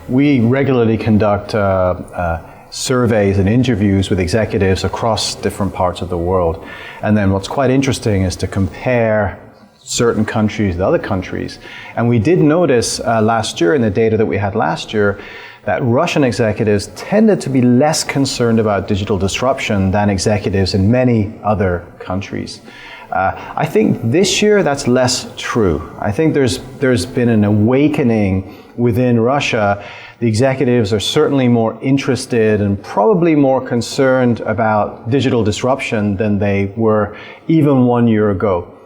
we regularly conduct surveys and interviews with executives across different parts of the world. And then what's quite interesting is to compare certain countries with other countries. And we did notice last year, in the data that we had last year, that Russian executives tended to be less concerned about digital disruption than executives in many other countries. I think this year that's less true. I think there's been an awakening within Russia. The executives are certainly more interested and probably more concerned about digital disruption than they were even 1 year ago.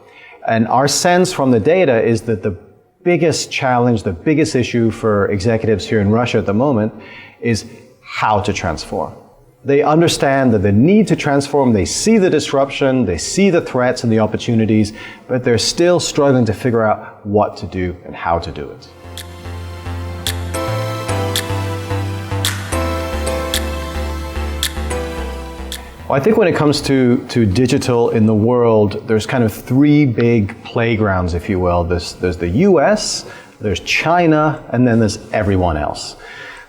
And our sense from the data is that the biggest challenge, the biggest issue for executives here in Russia at the moment is how to transform. They understand that the need to transform, they see the disruption, they see the threats and the opportunities, but they're still struggling to figure out what to do and how to do it. Well, I think when it comes to digital in the world, there's kind of three big playgrounds, if you will. There's the US, there's China, and then there's everyone else.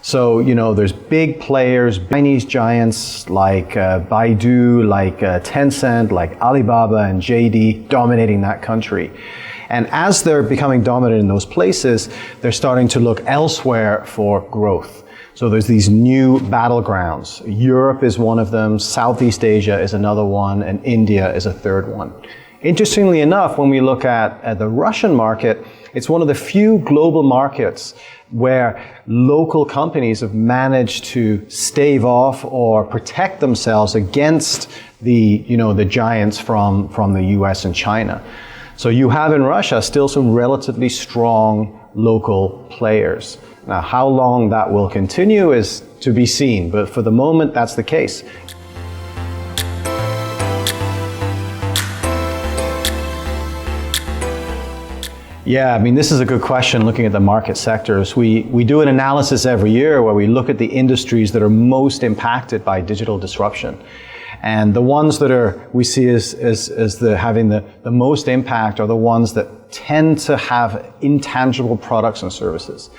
So, there's big players, Chinese giants like Baidu, like Tencent, like Alibaba and JD dominating that country. And as they're becoming dominant in those places, they're starting to look elsewhere for growth. So there's these new battlegrounds. Europe is one of them, Southeast Asia is another one, and India is a third one. Interestingly enough, when we look at the Russian market, it's one of the few global markets where local companies have managed to stave off or protect themselves against the giants from the US and China. So you have in Russia still some relatively strong local players. Now, how long that will continue is to be seen, but for the moment, that's the case. Yeah, this is a good question looking at the market sectors. We do an analysis every year where we look at the industries that are most impacted by digital disruption. And the ones that we see as having the most impact are the ones that tend to have intangible products and services.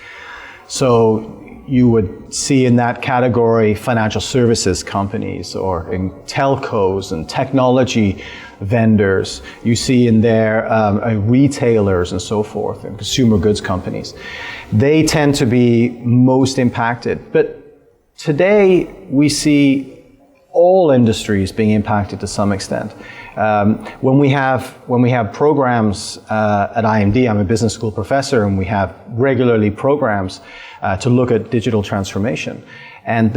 So you would see in that category financial services companies or in telcos and technology vendors. You see in there retailers and so forth and consumer goods companies. They tend to be most impacted. But today we see all industries being impacted to some extent. When we have programs at IMD, I'm a business school professor, and we have regularly programs to look at digital transformation. And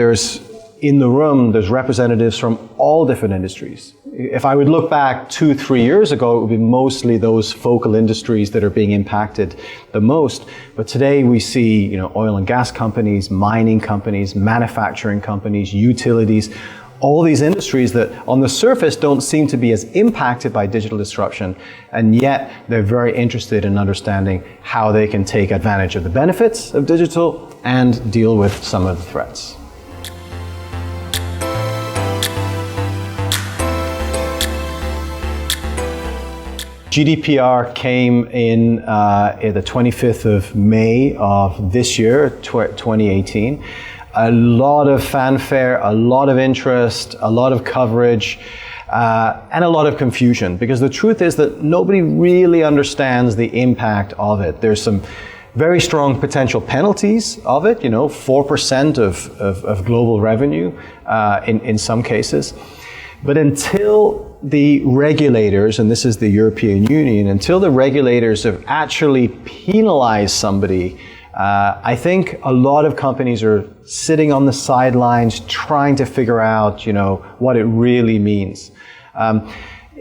in the room, there's representatives from all different industries. If I would look back 2-3 years ago, it would be mostly those focal industries that are being impacted the most. But today we see, oil and gas companies, mining companies, manufacturing companies, utilities, all these industries that on the surface don't seem to be as impacted by digital disruption, and yet they're very interested in understanding how they can take advantage of the benefits of digital and deal with some of the threats. GDPR came in the 25th of May of this year, 2018. A lot of fanfare, a lot of interest, a lot of coverage, and a lot of confusion, because the truth is that nobody really understands the impact of it. There's some very strong potential penalties of it, 4% of global revenue in some cases. But until the regulators, and this is the European Union, until the regulators have actually penalized somebody, I think a lot of companies are sitting on the sidelines trying to figure out, what it really means.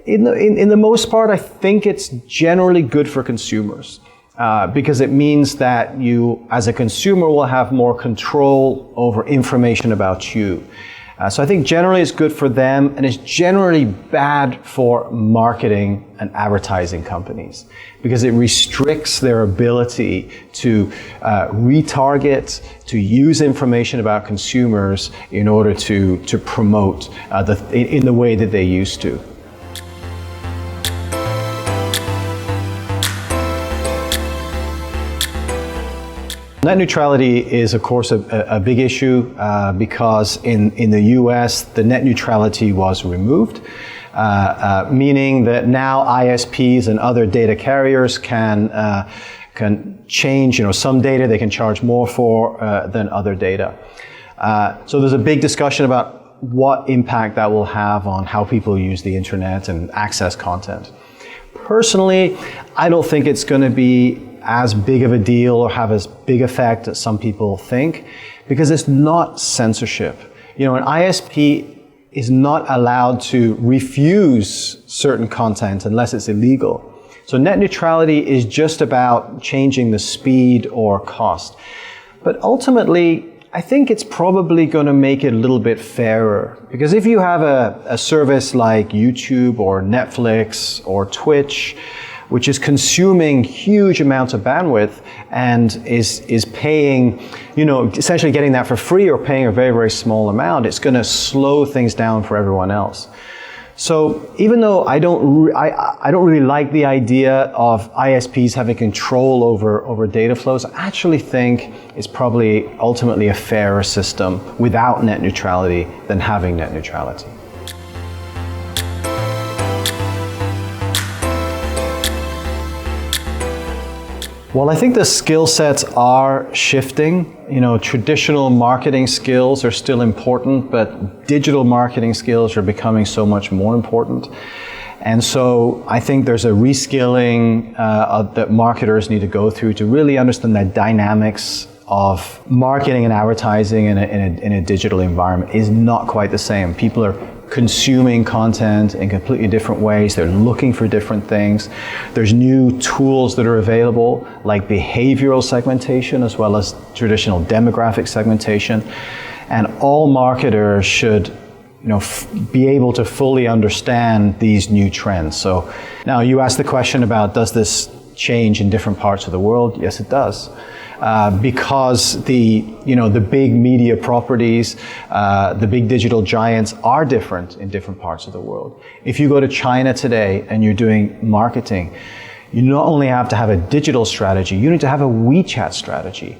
In the most part, I think it's generally good for consumers because it means that you, as a consumer, will have more control over information about you. So I think generally it's good for them, and it's generally bad for marketing and advertising companies because it restricts their ability to retarget, to use information about consumers in order to promote in the way that they used to. Net neutrality is, of course, a big issue because in the US, the net neutrality was removed, meaning that now ISPs and other data carriers can change, some data they can charge more for than other data. So there's a big discussion about what impact that will have on how people use the internet and access content. Personally, I don't think it's going to be as big of a deal or have as big effect as some people think, because it's not censorship. An ISP is not allowed to refuse certain content unless it's illegal. So net neutrality is just about changing the speed or cost. But ultimately, I think it's probably going to make it a little bit fairer, because if you have a service like YouTube or Netflix or Twitch, which is consuming huge amounts of bandwidth and is paying, essentially getting that for free or paying a very, very small amount, it's going to slow things down for everyone else. So even though I don't really like the idea of ISPs having control over data flows, I actually think it's probably ultimately a fairer system without net neutrality than having net neutrality. Well, I think the skill sets are shifting. Traditional marketing skills are still important, but digital marketing skills are becoming so much more important. And so I think there's a reskilling that marketers need to go through to really understand the dynamics of marketing and advertising in a digital environment is not quite the same. People are consuming content in completely different ways. They're looking for different things. There's new tools that are available, like behavioral segmentation as well as traditional demographic segmentation. And all marketers should be able to fully understand these new trends. So now you asked the question about, does this change in different parts of the world? Yes, it does. Because the big media properties, the big digital giants are different in different parts of the world. If you go to China today and you're doing marketing, you not only have to have a digital strategy, you need to have a WeChat strategy.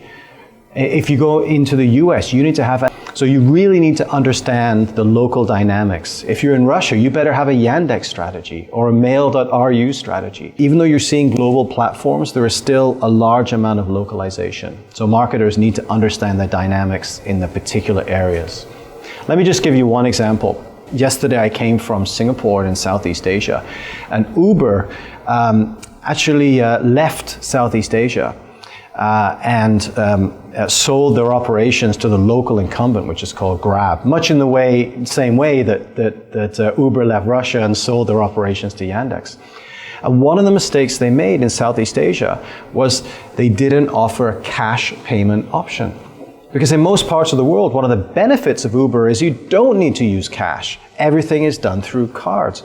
If you go into the US, you need to have so you really need to understand the local dynamics. If you're in Russia, you better have a Yandex strategy or a mail.ru strategy. Even though you're seeing global platforms, there is still a large amount of localization. So marketers need to understand the dynamics in the particular areas. Let me just give you one example. Yesterday I came from Singapore in Southeast Asia, and Uber actually left Southeast Asia and sold their operations to the local incumbent, which is called Grab, much in the same way that Uber left Russia and sold their operations to Yandex. And one of the mistakes they made in Southeast Asia was they didn't offer a cash payment option. Because in most parts of the world, one of the benefits of Uber is you don't need to use cash. Everything is done through cards.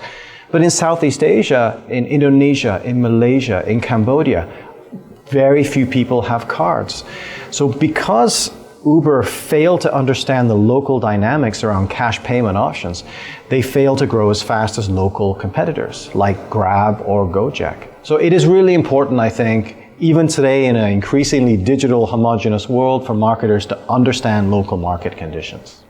But in Southeast Asia, in Indonesia, in Malaysia, in Cambodia, very few people have cards. So because Uber failed to understand the local dynamics around cash payment options, they failed to grow as fast as local competitors like Grab or Gojek. So it is really important, I think, even today in an increasingly digital homogeneous world, for marketers to understand local market conditions.